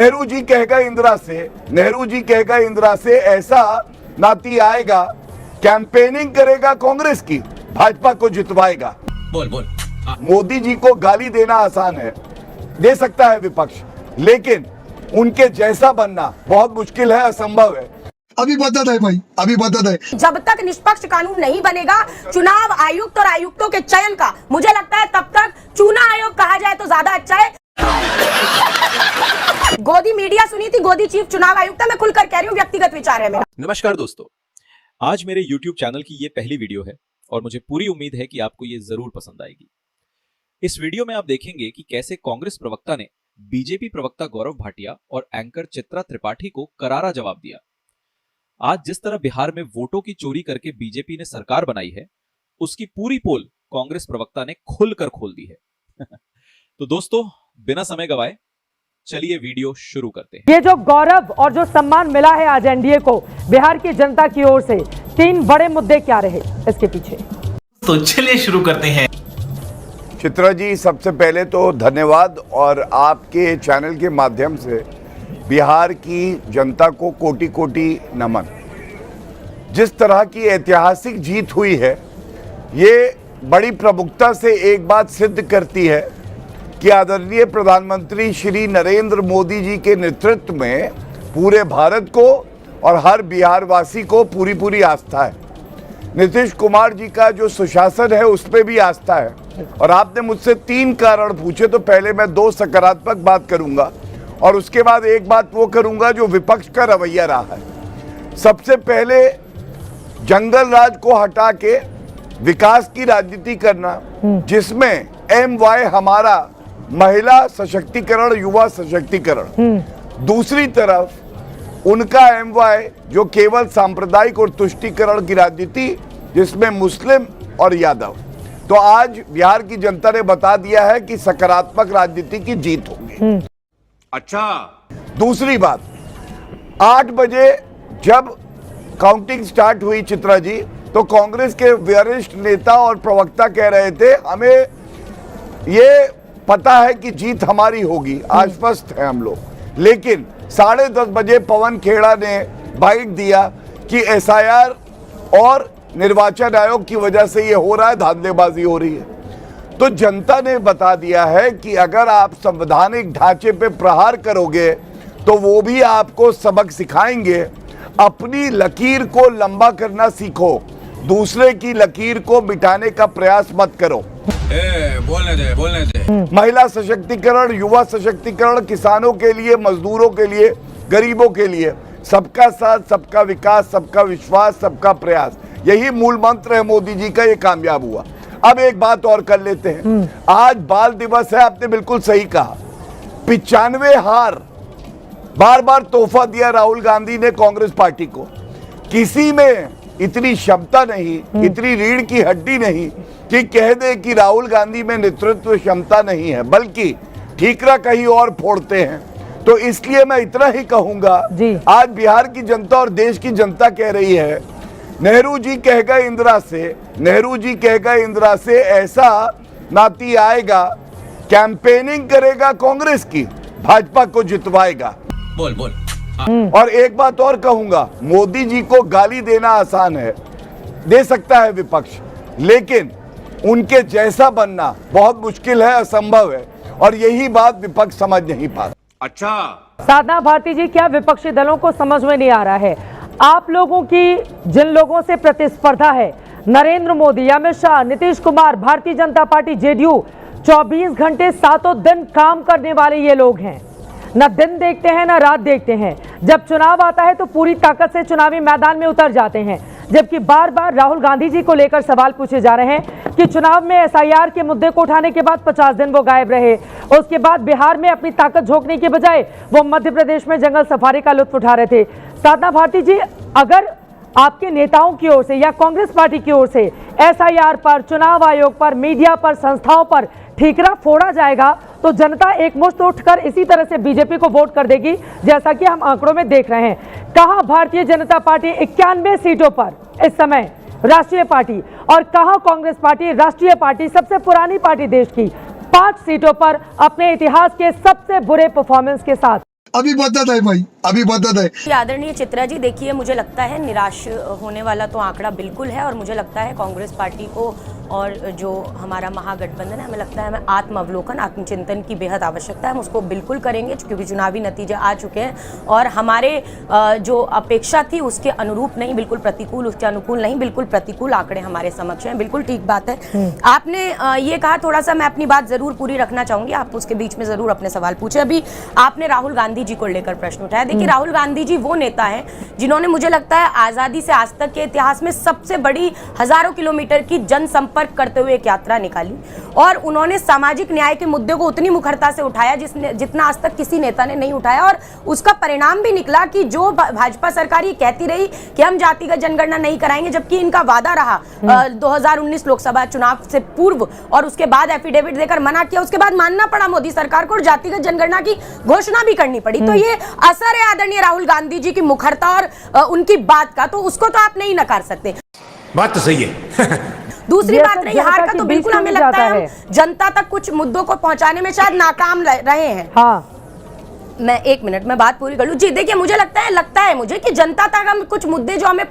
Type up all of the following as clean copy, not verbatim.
नेहरू जी कहेगा इंदिरा से ऐसा नाती आएगा, कैंपेनिंग करेगा कांग्रेस की, भाजपा को जितवाएगा। बोल मोदी जी को गाली देना आसान है, दे सकता है विपक्ष, लेकिन उनके जैसा बनना बहुत मुश्किल है, असंभव है। अभी बदत है भाई, अभी बदत है। जब तक निष्पक्ष कानून नहीं बनेगा चुनाव आयुक्त और आयुक्तों के चयन का, मुझे लगता है तब तक चुनाव आयोग कहा जाए तो ज्यादा अच्छा है। गोदी मीडिया सुनी थी, गोदी चीफ चुनाव आयुक्त है, मैं खुलकर कह रही हूँ, व्यक्तिगत विचार है मेरा। नमस्कार दोस्तों, आज मेरे YouTube चैनल की ये पहली वीडियो है और मुझे पूरी उम्मीद है कि आपको ये जरूर पसंद आएगी। इस वीडियो में आप देखेंगे कि कैसे कांग्रेस प्रवक्ता ने बीजेपी प्रवक्ता गौरव भाटिया और एंकर चित्रा त्रिपाठी को करारा जवाब दिया। आज जिस तरह बिहार में वोटों की चोरी करके बीजेपी ने सरकार बनाई है, उसकी पूरी पोल कांग्रेस प्रवक्ता ने खुलकर खोल दी है। तो दोस्तों, बिना समय गवाए चलिए वीडियो शुरू करते हैं। ये जो गौरव और जो सम्मान मिला है आज एनडीए को बिहार की जनता की ओर से, 3 बड़े मुद्दे क्या रहे इसके पीछे, तो चलिए शुरू करते हैं। चित्रा जी, सबसे पहले तो धन्यवाद, और आपके चैनल के माध्यम से बिहार की जनता को कोटि कोटि नमन। जिस तरह की ऐतिहासिक जीत हुई है, ये बड़ी प्रमुखता से एक बात सिद्ध करती है कि आदरणीय प्रधानमंत्री श्री नरेंद्र मोदी जी के नेतृत्व में पूरे भारत को और हर बिहारवासी को पूरी आस्था है। नीतीश कुमार जी का जो सुशासन है उस पर भी आस्था है। और आपने मुझसे 3 कारण पूछे, तो पहले मैं 2 सकारात्मक बात करूंगा और उसके बाद एक बात वो करूंगा जो विपक्ष का रवैया रहा है। सबसे पहले जंगल राज को हटा के विकास की राजनीति करना, जिसमें MY हमारा महिला सशक्तिकरण, युवा सशक्तिकरण, दूसरी तरफ उनका MY जो केवल सांप्रदायिक और तुष्टीकरण की राजनीति, जिसमें मुस्लिम और यादव। तो आज बिहार की जनता ने बता दिया है कि सकारात्मक राजनीति की जीत होगी। अच्छा, दूसरी बात, 8 बजे जब काउंटिंग स्टार्ट हुई चित्रा जी, तो कांग्रेस के वरिष्ठ नेता और प्रवक्ता कह रहे थे हमें ये पता है कि जीत हमारी होगी, आश्वस्त है हम लोग। लेकिन 10:30 बजे पवन खेड़ा ने बाइट दिया कि SIR और निर्वाचन आयोग की वजह से ये हो रहा है, धांधलेबाजी हो रही है। तो जनता ने बता दिया है कि अगर आप संवैधानिक ढांचे पे प्रहार करोगे तो वो भी आपको सबक सिखाएंगे। अपनी लकीर को लंबा करना सीखो, दूसरे की लकीर को मिटाने का प्रयास मत करो। बोलने दे। महिला सशक्तिकरण, युवा सशक्तिकरण, किसानों के लिए, मजदूरों के लिए, गरीबों के लिए, सबका साथ, सबका विकास, सबका विश्वास, सबका प्रयास, यही मूल मंत्र है मोदी जी का, ये कामयाब हुआ। अब एक बात और कर लेते हैं। आज बाल दिवस है, आपने बिल्कुल सही कहा। 95 हार बार बार तोहफा दिया राहुल गांधी ने कांग्रेस पार्टी को। किसी में इतनी क्षमता नहीं, इतनी रीढ़ की हड्डी नहीं कि कह दे कि राहुल गांधी में नेतृत्व क्षमता नहीं है, बल्कि ठीकरा कहीं और फोड़ते हैं। तो इसलिए मैं इतना ही कहूंगा, आज बिहार की जनता और देश की जनता कह रही है, नेहरू जी कहेगा इंदिरा से ऐसा नाती आएगा, कैंपेनिंग करेगा कांग्रेस की, भाजपा को जितवाएगा। बोल। और एक बात और कहूंगा, मोदी जी को गाली देना आसान है, दे सकता है विपक्ष, लेकिन उनके जैसा बनना बहुत मुश्किल है, असंभव है। और यही बात विपक्ष समझ नहीं पा रहा। अच्छा, साधना भारती जी, क्या विपक्षी दलों को समझ में नहीं आ रहा है, आप लोगों की जिन लोगों से प्रतिस्पर्धा है, नरेंद्र मोदी, अमित शाह, नीतीश कुमार, भारतीय जनता पार्टी, JDU, 24 घंटे 7 दिन काम करने वाले ये लोग हैं, न दिन देखते हैं न रात देखते हैं। जब चुनाव आता है तो पूरी ताकत से चुनावी मैदान में उतर जाते हैं, जबकि बार बार राहुल गांधी जी को लेकर सवाल पूछे जा रहे हैं कि चुनाव में SIR के मुद्दे को उठाने के बाद 50 दिन वो गायब रहे, उसके बाद बिहार में अपनी ताकत झोंकने के बजाय वो मध्य प्रदेश में जंगल सफारी का लुत्फ उठा रहे थे। साधना भारती जी, अगर आपके नेताओं की ओर से या कांग्रेस पार्टी की ओर से SIR पर, चुनाव आयोग पर, मीडिया पर, संस्थाओं पर ठीकरा फोड़ा जाएगा तो जनता एकमुश्त उठकर इसी तरह से बीजेपी को वोट कर देगी, जैसा कि हम आंकड़ों में देख रहे हैं। कहां भारतीय जनता पार्टी 91 सीटों पर इस समय राष्ट्रीय पार्टी, और कहां कांग्रेस पार्टी राष्ट्रीय पार्टी, सबसे पुरानी पार्टी देश की, 5 सीटों पर अपने इतिहास के सबसे बुरे परफॉर्मेंस के साथ। अभी बदत है भाई, अभी बदत है। आदरणीय चित्रा जी, देखिए मुझे लगता है निराश होने वाला तो आंकड़ा बिल्कुल है और मुझे लगता है कांग्रेस पार्टी को और जो हमारा महागठबंधन है, हमें लगता है हमें आत्म अवलोकन, आत्मचिंतन की बेहद आवश्यकता है। हम उसको बिल्कुल करेंगे क्योंकि चुनावी नतीजे आ चुके हैं और हमारे जो अपेक्षा थी उसके अनुरूप नहीं, बिल्कुल प्रतिकूल, उसके अनुकूल नहीं, बिल्कुल प्रतिकूल आंकड़े हमारे समक्ष हैं। बिल्कुल ठीक बात है। आपने ये कहा, थोड़ा सा मैं अपनी बात जरूर पूरी रखना चाहूंगी, आप उसके बीच में जरूर अपने सवाल पूछे। अभी आपने राहुल गांधी जी को लेकर प्रश्न उठाया। देखिए राहुल गांधी जी वो नेता हैं जिन्होंने मुझे लगता है आजादी से आज तक के इतिहास में सबसे बड़ी हजारों किलोमीटर की जनसंपर्क करते हुए एक यात्रा निकाली और उन्होंने सामाजिक न्याय के मुद्दे को उतनी मुखरता से उठाया जितना आज तक किसी नेता ने नहीं उठाया और उसका परिणाम भी निकला कि जो भाजपा सरकार ये कहती रही कि हम जातिगत जनगणना नहीं कराएंगे, जबकि इनका वादा रहा 2019 लोकसभा चुनाव से पूर्व और उसके बाद एफिडेविट देकर मना किया, उसके बाद मानना पड़ा मोदी सरकार को और जातिगत जनगणना की घोषणा भी करनी पड़ी। तो ये असर है आदरणीय राहुल गांधी जी की मुखरता और उनकी बात का, तो उसको तो आप नहीं नकार सकते। बात तो सही है। दूसरी बात रही हार का, तो बिल्कुल हमें लगता है हम जनता तक कुछ मुद्दों को पहुंचाने में शायद नाकाम रहे हैं। हाँ, मैं एक मिनट में बात पूरी कर लूं। जी देखिए, मुझे लगता है मुझे कि जनता तक हम कुछ मुद्दे जो हमें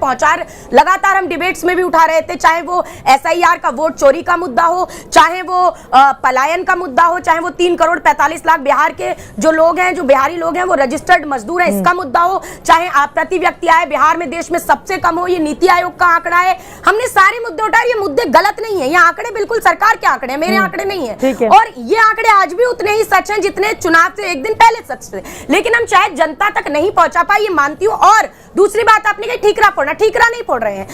लगातार हम डिबेट्स में भी उठा रहे थे, चाहे वो SIR का वोट चोरी का मुद्दा हो, चाहे वो पलायन का मुद्दा हो, चाहे वो 3 करोड़ 45 लाख बिहार के जो लोग हैं, जो बिहारी लोग हैं वो रजिस्टर्ड मजदूर हैं, इसका मुद्दा हो, चाहे प्रति व्यक्ति आय बिहार में देश में सबसे कम हो, ये नीति आयोग का आंकड़ा है। हमने सारे मुद्दे उठाए। ये मुद्दे गलत नहीं है, ये आंकड़े बिल्कुल सरकार के आंकड़े हैं, मेरे आंकड़े नहीं है। और ये आंकड़े आज भी उतने ही सच हैं जितने चुनाव से एक दिन पहले सच थे, लेकिन हम शायद जनता तक नहीं पहुंचा पाए, ये मानती हूं। और दूसरी बात आपने कही ठीकरा फोड़ना, ठीकरा नहीं फोड़ रहे हैं।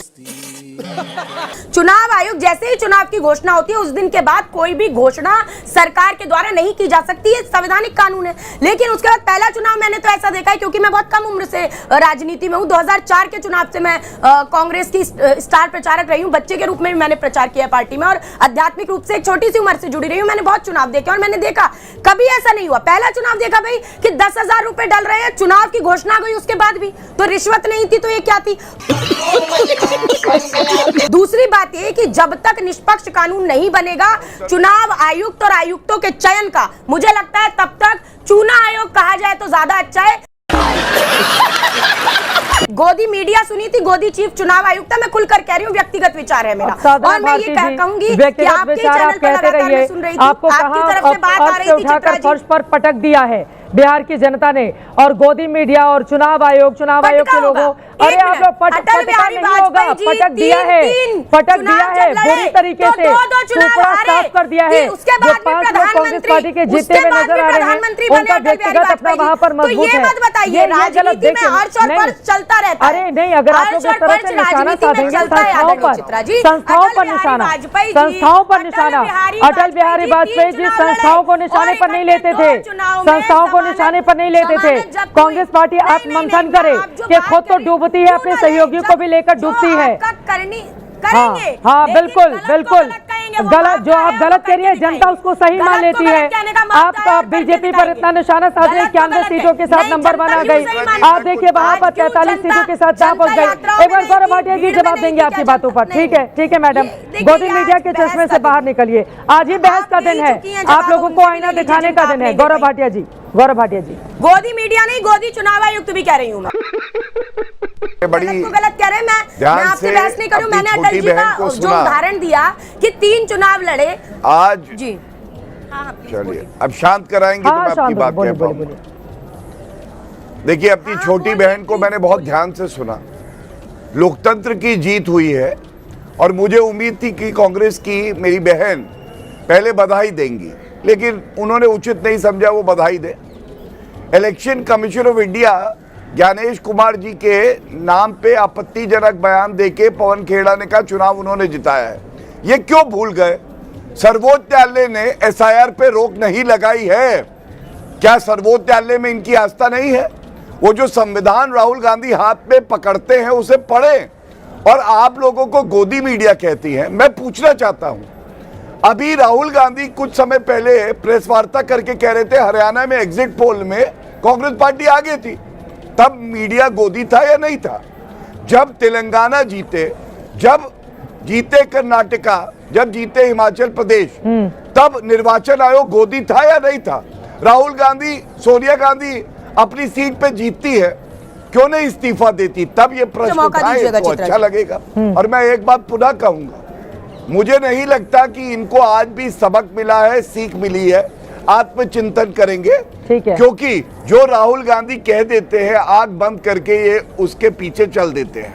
चुनाव आयोग जैसे ही चुनाव की घोषणा होती है उस दिन के बाद कोई भी घोषणा सरकार के द्वारा नहीं की जा सकती है, संवैधानिक कानून है। लेकिन उसके बाद पहला चुनाव मैंने तो ऐसा देखा है, क्योंकि मैं बहुत कम उम्र से राजनीति में हूं, 2004 के चुनाव से मैं कांग्रेस की स्टार प्रचारक रही हूं, बच्चे के रूप में भी मैंने प्रचार किया पार्टी में और आध्यात्मिक रूप से एक छोटी सी उम्र से जुड़ी रही हूं। मैंने बहुत चुनाव देखे और मैंने देखा कभी ऐसा नहीं हुआ। पहला चुनाव देखा भाई कि 10,000 रुपए डल रहे हैं, चुनाव की घोषणा गई उसके बाद भी तो रिश्वत नहीं थी, तो ये क्या थी? दूसरी बात यह कि जब तक निष्पक्ष कानून नहीं बनेगा चुनाव आयुक्त और आयुक्तों के चयन का, मुझे लगता है तब तक चुना आयोग कहा जाए तो ज्यादा अच्छा है। गोदी मीडिया सुनी थी, गोदी चीफ चुनाव आयुक्त है, मैं खुलकर कह रही हूँ, व्यक्तिगत विचार है मेरा। और मैं ये कहूंगी कि आपके चैनल पर लगातार मैं सुन रही थी, आपकी तरफ से बात आ रही थी, चित्रा जी। फर्श पर पटक दिया है बिहार की जनता ने और गोदी मीडिया और चुनाव आयोग के लोगों, अरे आप लोग पटक दिया है बुरी तरीके से, साफ कर दिया है। जो 5 लोग कांग्रेस पार्टी के जीते हुए नजर आ रहे हैं, उनका व्यक्तिगत अपना वहां पर मजबूत है। ये गलत देखिए, चलता रहता है। अरे नहीं, अगर आप लोग इस तरह से निशाना साधेंगे संस्थाओं पर निशाना, अटल बिहारी वाजपेयी जी संस्थाओं को निशाने पर नहीं लेते थे, संस्थाओं को निशाने पर नहीं लेते थे। कांग्रेस पार्टी आत्ममंथन करे कि खुद तो डूबती है, अपने सहयोगियों को भी लेकर डूबती है। हाँ बिल्कुल बिल्कुल गलत, जो आप गलत कह रही है जनता उसको सही मान लेती है। आप बीजेपी पर इतना निशाना साधे, 91 सीटों के साथ नंबर बना गई। आप देखिए वहां पर 43 सीटों के साथ जहाँ पहुंच गई। एक बार गौरव भाटिया जी जवाब देंगे आपकी बातों पर। ठीक है मैडम, गोदी मीडिया के चश्मे से बाहर निकलिए। आज ही बहस का दिन है, आप लोगों को आईना दिखाने का दिन है। गौरव भाटिया जी गोदी मीडिया नहीं, गोदी चुनाव आयुक्त भी कह रही हूँ मैं। बड़ी गलत कह रहे हैं। मैं आपसे बहस नहीं करूं। मैंने अटल जी का जो उदाहरण दिया कि 3 चुनाव लड़े आज जी। चलिए अब शांत कराएंगे तो मैं अपनी बात कह पाऊंगा। देखिए, अपनी छोटी बहन को मैंने बहुत ध्यान से सुना। लोकतंत्र की जीत हुई है और मुझे उम्मीद थी कि कांग्रेस की मेरी बहन पहले बधाई देंगी, लेकिन उन्होंने उचित नहीं समझा वो बधाई दे। Election commission of India Gyanesh Kumar ji के नाम पे आपत्तिजनक बयान देके पवन खेड़ा ने कहा चुनाव उन्होंने जिताया है। ये क्यों भूल गए? सर्वोच्च न्यायालय ने SIR पे रोक नहीं लगाई है। क्या सर्वोच्च न्यायालय में इनकी आस्था नहीं है? वो जो संविधान राहुल गांधी हाथ में पकड़ते हैं उसे पढ़ें। और आप लोगों को गोदी मीडिया कहती है। मैं पूछना चाहता हूं, अभी राहुल गांधी कुछ समय पहले प्रेस वार्ता करके कह रहे थे हरियाणा में एग्जिट पोल में कांग्रेस पार्टी आगे थी, तब मीडिया गोदी था या नहीं था? जब तेलंगाना जीते, जब जीते कर्नाटका, जब जीते हिमाचल प्रदेश, तब निर्वाचन आयोग गोदी था या नहीं था? राहुल गांधी, सोनिया गांधी अपनी सीट पे जीतती है, क्यों नहीं इस्तीफा देती? तब ये प्रश्न मौका उठाए दीजिएगा तो चित्रा अच्छा जी। लगेगा। और मैं एक बात पुनः कहूंगा, मुझे नहीं लगता कि इनको आज भी सबक मिला है, सीख मिली है। आत्मचिंतन करेंगे, ठीक है। क्योंकि जो राहुल गांधी कह देते हैं आंख बंद करके, ये उसके पीछे चल देते हैं।